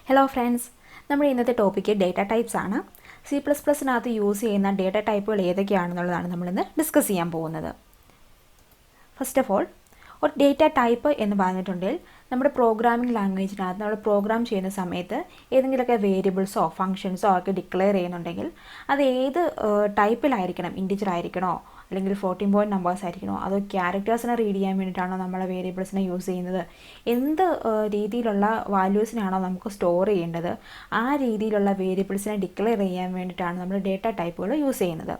Hello friends, നമ്മുടെ ഇന്നത്തെ topic data types ആണ്. C++നകത്ത് യൂസ് ചെയ്യുന്ന ഡേറ്റ ടൈപ്പുകൾ ഏതൊക്കെയാണെന്നുള്ളതാണ് നമ്മളിന്ന് ഡിസ്കസ് ചെയ്യാൻ പോകുന്നത്. ഫസ്റ്റ് ഓഫ് ഓൾ, ഒരു ഡേറ്റ ടൈപ്പ് എന്ന് പറഞ്ഞിട്ടുണ്ടെങ്കിൽ നമ്മുടെ പ്രോഗ്രാമിംഗ് ലാംഗ്വേജിനകത്ത് നമ്മൾ പ്രോഗ്രാം ചെയ്യുന്ന സമയത്ത് ഏതെങ്കിലുമൊക്കെ വേരിയബിൾസോ ഫംഗ്ഷൻസോ ഒക്കെ ഡിക്ലെയർ ചെയ്യുന്നുണ്ടെങ്കിൽ അത് ഏത് ടൈപ്പിലായിരിക്കണം, ഇൻറ്റിജർ ആയിരിക്കണോ അല്ലെങ്കിൽ 14 പോയിൻറ്റ് നമ്പേഴ്സ് ആയിരിക്കണോ അതോ ക്യാരക്ടേഴ്സിനെ റീഡ് ചെയ്യാൻ വേണ്ടിയിട്ടാണോ നമ്മൾ വേരിയബിൾസിനെ യൂസ് ചെയ്യുന്നത്, എന്ത് രീതിയിലുള്ള വാല്യൂസിനാണോ നമുക്ക് സ്റ്റോർ ചെയ്യേണ്ടത്, ആ രീതിയിലുള്ള വേരിയബിൾസിനെ ഡിക്ലെയർ ചെയ്യാൻ വേണ്ടിയിട്ടാണ് നമ്മൾ ഡേറ്റ ടൈപ്പുകൾ യൂസ് ചെയ്യുന്നത്.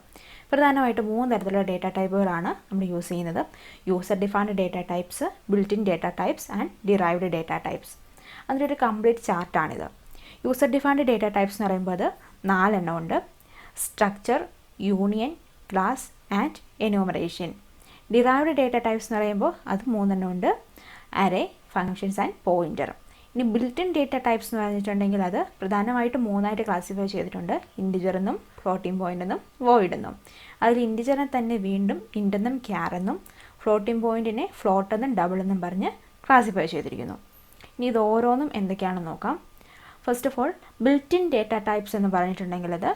പ്രധാനമായിട്ട് 3 തരത്തിലുള്ള ഡേറ്റ ടൈപ്പുകളാണ് നമ്മൾ യൂസ് ചെയ്യുന്നത്: user defined data types, built in data types and derived data types. അതിൻ്റെ ഒരു കംപ്ലീറ്റ് ചാർട്ടാണിത്. യൂസർ ഡിഫൈൻഡ് ഡേറ്റ ടൈപ്സ് എന്ന് പറയുമ്പോൾ അത് 4 എണ്ണം ഉണ്ട്: structure, union, class and enumeration. Derived data types എന്ന് പറയുമ്പോൾ അത് 3 എണ്ണം ഉണ്ട്: അറേ, ഫങ്ഷൻസ് ആൻഡ് പോയിൻ്റർ. ഇനി ബിൽറ്റ് ഇൻ ഡേറ്റ ടൈപ്സ് എന്ന് പറഞ്ഞിട്ടുണ്ടെങ്കിൽ അത് പ്രധാനമായിട്ട് 3 ക്ലാസിഫൈ ചെയ്തിട്ടുണ്ട്: ഇൻറ്റിജർ എന്നും, ഫ്ലോട്ടിംഗ് പോയിൻ്റ് എന്നും, വോയിഡ് എന്നും. അതിൽ ഇൻറ്റിജറിനെ തന്നെ വീണ്ടും ഇൻറ്റെന്നും ക്യാർ എന്നും, ഫ്ലോട്ടിംഗ് പോയിൻറ്റിനെ ഫ്ലോട്ട് എന്നും ഡബിൾ എന്നും പറഞ്ഞ് ക്ലാസിഫൈ ചെയ്തിരിക്കുന്നു. ഇനി ഇത് ഓരോന്നും എന്തൊക്കെയാണെന്ന് നോക്കാം. First of all, built in data types എന്ന് പറഞ്ഞിട്ടുണ്ടെങ്കിൽ അത്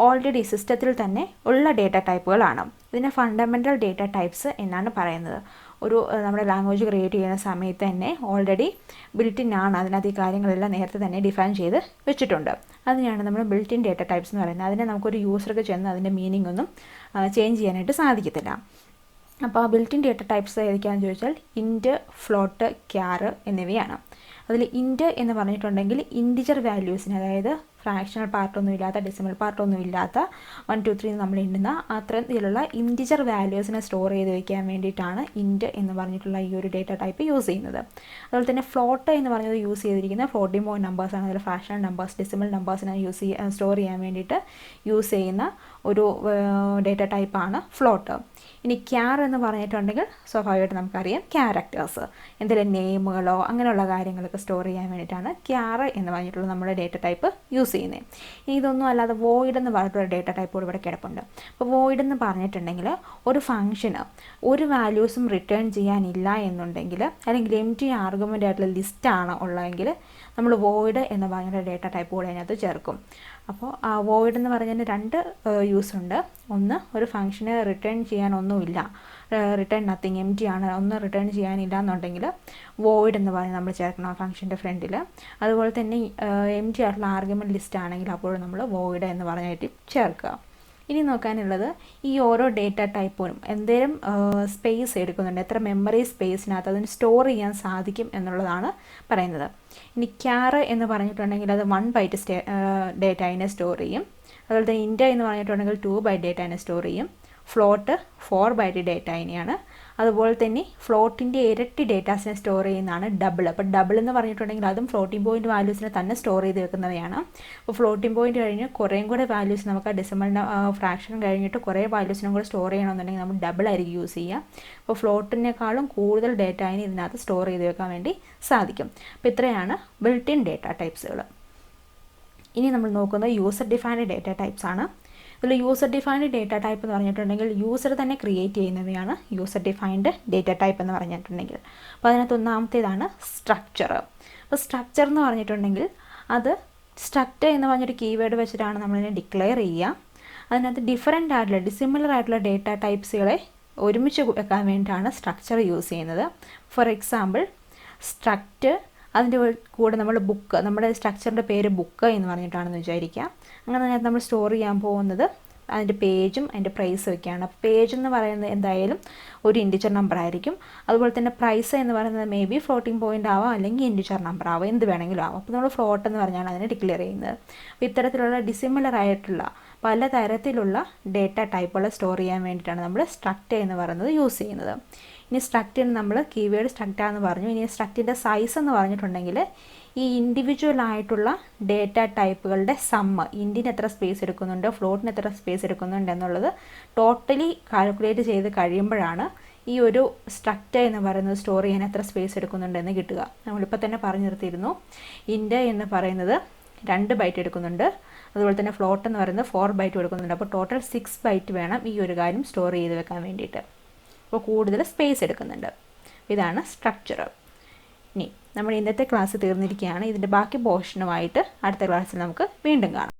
ഓൾറെഡി സിസ്റ്റത്തിൽ തന്നെ ഉള്ള ഡേറ്റ ടൈപ്പുകളാണ്. ഇതിനെ ഫണ്ടമെൻ്റൽ ഡേറ്റ ടൈപ്സ് എന്നാണ് പറയുന്നത്. ഒരു നമ്മുടെ ലാംഗ്വേജ് ക്രിയേറ്റ് ചെയ്യുന്ന സമയത്ത് തന്നെ ഓൾറെഡി ബിൽറ്റ് ഇൻ ആണ്, അതിനകത്ത് ഈ കാര്യങ്ങളെല്ലാം നേരത്തെ തന്നെ ഡിഫൈൻ ചെയ്ത് വെച്ചിട്ടുണ്ട്. അതിനെയാണ് നമ്മൾ ബിൽറ്റ് ഇൻ ഡേറ്റ ടൈപ്സ് എന്ന് പറയുന്നത്. അതിനെ നമുക്കൊരു യൂസർക്ക് ചെന്ന് അതിൻ്റെ മീനിങ് ഒന്നും ചേഞ്ച് ചെയ്യാനായിട്ട് സാധിക്കത്തില്ല. അപ്പോൾ ആ ബിൽറ്റ് ഇൻ ഡേറ്റ ടൈപ്സ് ഏതൊക്കെയാണെന്ന് ചോദിച്ചാൽ ഇൻറ്റ്, ഫ്ലോട്ട്, ക്യാർ എന്നിവയാണ്. അതിൽ ഇൻറ്റ് എന്ന് പറഞ്ഞിട്ടുണ്ടെങ്കിൽ ഇൻറ്റിജർ വാല്യൂസിന്, അതായത് ഫ്രാക്ഷണൽ പാർട്ടൊന്നും ഇല്ലാത്ത, ഡെസിമൽ പാർട്ടൊന്നും ഇല്ലാത്ത 1 2 3 നമ്മൾ എണ്ണുന്ന അത്തരത്തിലുള്ള ഇൻറ്റിജർ വാല്യൂസിനെ സ്റ്റോർ ചെയ്ത് വയ്ക്കാൻ വേണ്ടിയിട്ടാണ് ഇൻറ്റ് എന്ന് പറഞ്ഞിട്ടുള്ള ഈ ഒരു ഡേറ്റ ടൈപ്പ് യൂസ് ചെയ്യുന്നത്. അതുപോലെ തന്നെ ഫ്ലോട്ട് എന്ന് പറഞ്ഞത് യൂസ് ചെയ്തിരിക്കുന്ന ഫ്ലോട്ടിംഗ് പോയിൻറ്റ് നമ്പേഴ്സാണ്. അതിൽ ഫ്രാക്ഷണൽ നമ്പേഴ്സ്, ഡെസിമൽ നമ്പേഴ്സിനെ സ്റ്റോർ ചെയ്യാൻ വേണ്ടിയിട്ട് യൂസ് ചെയ്യുന്ന ഒരു ഡേറ്റ ടൈപ്പാണ് ഫ്ലോട്ട്. ഇനി ക്യാർ എന്ന് പറഞ്ഞിട്ടുണ്ടെങ്കിൽ സ്വാഭാവികമായിട്ട് നമുക്കറിയാം ക്യാരക്ടേഴ്സ്, എന്തെങ്കിലും നെയിമുകളോ അങ്ങനെയുള്ള കാര്യങ്ങളൊക്കെ സ്റ്റോർ ചെയ്യാൻ വേണ്ടിയിട്ടാണ് ക്യാർ എന്ന് പറഞ്ഞിട്ടുള്ള നമ്മുടെ ഡേറ്റ ടൈപ്പ് യൂസ് ചെയ്യുന്നത്. ഇനി ഇതൊന്നും അല്ലാതെ വോയിഡ് എന്ന് പറഞ്ഞിട്ടുള്ള ഡേറ്റ ടൈപ്പോട് ഇവിടെ കിടപ്പുണ്ട്. അപ്പോൾ വോയിഡ് എന്ന് പറഞ്ഞിട്ടുണ്ടെങ്കിൽ ഒരു ഫംഗ്ഷന് ഒരു വാല്യൂസും റിട്ടേൺ ചെയ്യാനില്ല എന്നുണ്ടെങ്കിൽ, അല്ലെങ്കിൽ എംപ്റ്റി ആർഗ്യുമെൻ്റ് ആയിട്ടുള്ള ലിസ്റ്റാണ് ഉള്ളതെങ്കിൽ നമ്മൾ വോയിഡ് എന്ന് പറഞ്ഞിട്ട് ഡേറ്റ ടൈപ്പ് കൂടെ അതിനകത്ത് ചേർക്കും. അപ്പോൾ വോയിഡ് എന്ന് പറഞ്ഞതിന് 2 യൂസ് ഉണ്ട്. ഒന്ന്, ഒരു ഫംഗ്ഷന് റിട്ടേൺ ചെയ്യാനൊന്നുമില്ല, റിട്ടേൺ നത്തിങ്, എംപ്റ്റി ആണ്, ഒന്നും റിട്ടേൺ ചെയ്യാനില്ല എന്നുണ്ടെങ്കിൽ വോയിഡ് എന്ന് പറഞ്ഞ് നമ്മൾ ചേർക്കണം ആ ഫംഗ്ഷൻ്റെ ഫ്രണ്ടിൽ. അതുപോലെ തന്നെ എംപ്റ്റി ആയിട്ടുള്ള ആർഗ്യുമെൻറ്റ് ലിസ്റ്റ് ആണെങ്കിൽ അപ്പോൾ നമ്മൾ വോയിഡ് എന്ന് പറഞ്ഞിട്ട് ചേർക്കുക. ഇനി നോക്കാനുള്ളത്, ഈ ഓരോ ഡേറ്റ ടൈപ്പിനും എന്തേലും സ്പേസ് എടുക്കുന്നുണ്ട്, എത്ര മെമ്മറി സ്പേസിനകത്ത് അതിന് സ്റ്റോർ ചെയ്യാൻ സാധിക്കും എന്നുള്ളതാണ് പറയുന്നത്. ഇനി ക്യാർ എന്ന് പറഞ്ഞിട്ടുണ്ടെങ്കിൽ അത് 1 ബൈറ്റ് ഡേറ്റ അതിനെ സ്റ്റോർ ചെയ്യും. അതുപോലെ തന്നെ ഇൻറ്റ് എന്ന് പറഞ്ഞിട്ടുണ്ടെങ്കിൽ 2 ബൈറ്റ് ഡേറ്റ അതിനെ സ്റ്റോർ ചെയ്യും. ഫ്ലോട്ട് 4 ബൈറ്റ് ഡേറ്റ അതിനെയാണ്. അതുപോലെ തന്നെ ഫ്ലോട്ടിൻ്റെ ഇരട്ടി ഡേറ്റാസിനെ സ്റ്റോർ ചെയ്യുന്നതാണ് ഡബിൾ. അപ്പോൾ ഡബിൾ എന്ന് പറഞ്ഞിട്ടുണ്ടെങ്കിൽ അതും ഫ്ലോട്ടിംഗ് പോയിൻറ്റ് വാല്യൂസിനെ തന്നെ സ്റ്റോർ ചെയ്ത് വെക്കുന്നവയാണ്. അപ്പോൾ ഫ്ലോട്ടിംഗ് പോയിൻറ്റ് കഴിഞ്ഞ് കുറേയും കൂടെ വാല്യൂസ് നമുക്ക് ഡെസിമൽ ഫ്രാക്ഷൻ കഴിഞ്ഞിട്ട് കുറേ വാല്യൂസിനും കൂടെ സ്റ്റോർ ചെയ്യണമെന്നുണ്ടെങ്കിൽ നമ്മൾ ഡബിൾ ആയിരിക്കും യൂസ് ചെയ്യുക. അപ്പോൾ ഫ്ലോട്ടിനേക്കാളും കൂടുതൽ ഡേറ്റ അതിന് ഇതിനകത്ത് സ്റ്റോർ ചെയ്ത് വെക്കാൻ വേണ്ടി സാധിക്കും. അപ്പോൾ ഇത്രയാണ് ബിൽറ്റ് ഇൻ ഡേറ്റ ടൈപ്സുകൾ. ഇനി നമ്മൾ നോക്കുന്നത് യൂസർ ഡിഫൈൻഡ് ഡേറ്റ ടൈപ്സ് ആണ്. ഇതിൽ യൂസർ ഡിഫൈൻഡ് ഡേറ്റ ടൈപ്പ് എന്ന് പറഞ്ഞിട്ടുണ്ടെങ്കിൽ യൂസർ തന്നെ ക്രിയേറ്റ് ചെയ്യുന്നവയാണ് യൂസർ ഡിഫൈൻഡ് ഡേറ്റ ടൈപ്പ് എന്ന് പറഞ്ഞിട്ടുണ്ടെങ്കിൽ. അപ്പോൾ അതിനകത്ത് ഒന്നാമത്തേതാണ് സ്ട്രക്ചർ. അപ്പോൾ സ്ട്രക്ചർ എന്ന് പറഞ്ഞിട്ടുണ്ടെങ്കിൽ അത് സ്ട്രക്ചർ എന്ന് പറഞ്ഞൊരു കീവേഡ് വെച്ചിട്ടാണ് നമ്മളിതിനെ ഡിക്ലെയർ ചെയ്യുക. അതിനകത്ത് ഡിഫറെൻ്റ് ആയിട്ടുള്ള, ഡിസിമിലർ ആയിട്ടുള്ള ഡേറ്റ ടൈപ്സുകളെ ഒരുമിച്ച് വെക്കാൻ വേണ്ടിയിട്ടാണ് സ്ട്രക്ചർ യൂസ് ചെയ്യുന്നത്. ഫോർ എക്സാമ്പിൾ, സ്ട്രക്റ്റ്, അതിൻ്റെ കൂടെ നമ്മൾ ബുക്ക്, നമ്മുടെ സ്ട്രക്ചറിൻ്റെ പേര് ബുക്ക് എന്ന് പറഞ്ഞിട്ടാണെന്ന് വിചാരിക്കുക. അങ്ങനെ അതിനകത്ത് നമ്മൾ സ്റ്റോർ ചെയ്യാൻ പോകുന്നത് അതിൻ്റെ പേജും അതിൻ്റെ പ്രൈസും ഒക്കെയാണ്. പേജ് എന്ന് പറയുന്നത് എന്തായാലും ഒരു ഇൻറ്റിജർ നമ്പർ ആയിരിക്കും. അതുപോലെ തന്നെ പ്രൈസ് എന്ന് പറയുന്നത് മേ ബി ഫ്ലോട്ടിംഗ് പോയിൻ്റ് ആവാം, അല്ലെങ്കിൽ ഇൻറ്റിജർ നമ്പർ ആവാം, എന്ത് വേണമെങ്കിലും ആവാം. അപ്പോൾ നമ്മൾ ഫ്ലോട്ട് എന്ന് പറഞ്ഞാണ് അതിനെ ഡിക്ലെയർ ചെയ്യുന്നത്. അപ്പോൾ ഇത്തരത്തിലുള്ള ഡിസിമിലർ ആയിട്ടുള്ള പല തരത്തിലുള്ള ഡേറ്റ ടൈപ്പുകൾ സ്റ്റോർ ചെയ്യാൻ വേണ്ടിയിട്ടാണ് നമ്മൾ സ്ട്രക്റ്റ് എന്ന് പറയുന്നത് യൂസ് ചെയ്യുന്നത്. ഇനി സ്ട്രക്റ്റിന് നമ്മൾ കീവേഡ് സ്ട്രക്റ്റാന്ന് പറഞ്ഞു. ഇനി സ്ട്രക്റ്റിൻ്റെ സൈസ് എന്ന് പറഞ്ഞിട്ടുണ്ടെങ്കിൽ ഈ ഇൻഡിവിജ്വൽ ആയിട്ടുള്ള ഡേറ്റ ടൈപ്പുകളുടെ സമ്മ്, ഇൻറ്റിന് എത്ര സ്പേസ് എടുക്കുന്നുണ്ട്, ഫ്ലോട്ടിന് എത്ര സ്പേസ് എടുക്കുന്നുണ്ട് എന്നുള്ളത് ടോട്ടലി കാൽക്കുലേറ്റ് ചെയ്ത് കഴിയുമ്പോഴാണ് ഈ ഒരു സ്ട്രക്റ്റ് എന്ന് പറയുന്നത് സ്റ്റോർ ചെയ്യാൻ എത്ര സ്പേസ് എടുക്കുന്നുണ്ടെന്ന് കിട്ടുക. നമ്മളിപ്പോൾ തന്നെ പറഞ്ഞു നിർത്തിയിരുന്നു, ഇൻറ്റ് എന്ന് പറയുന്നത് 2 ബൈറ്റ് എടുക്കുന്നുണ്ട്. അതുപോലെ തന്നെ ഫ്ലോട്ട് എന്ന് പറയുന്നത് 4 ബൈറ്റ് എടുക്കുന്നുണ്ട്. അപ്പോൾ ടോട്ടൽ 6 ബൈറ്റ് വേണം ഈ ഒരു കാര്യം സ്റ്റോർ ചെയ്ത് വെക്കാൻ വേണ്ടിയിട്ട്. അപ്പോൾ കൂടുതൽ സ്പേസ് എടുക്കുന്നുണ്ട്. ഇതാണ് സ്ട്രക്ചർ. ഇനി നമ്മുടെ ഇന്നത്തെ ക്ലാസ് തീർന്നിരിക്കുകയാണ്. ഇതിൻ്റെ ബാക്കി പോർഷനുമായിട്ട് അടുത്ത ക്ലാസ്സിൽ നമുക്ക് വീണ്ടും കാണാം.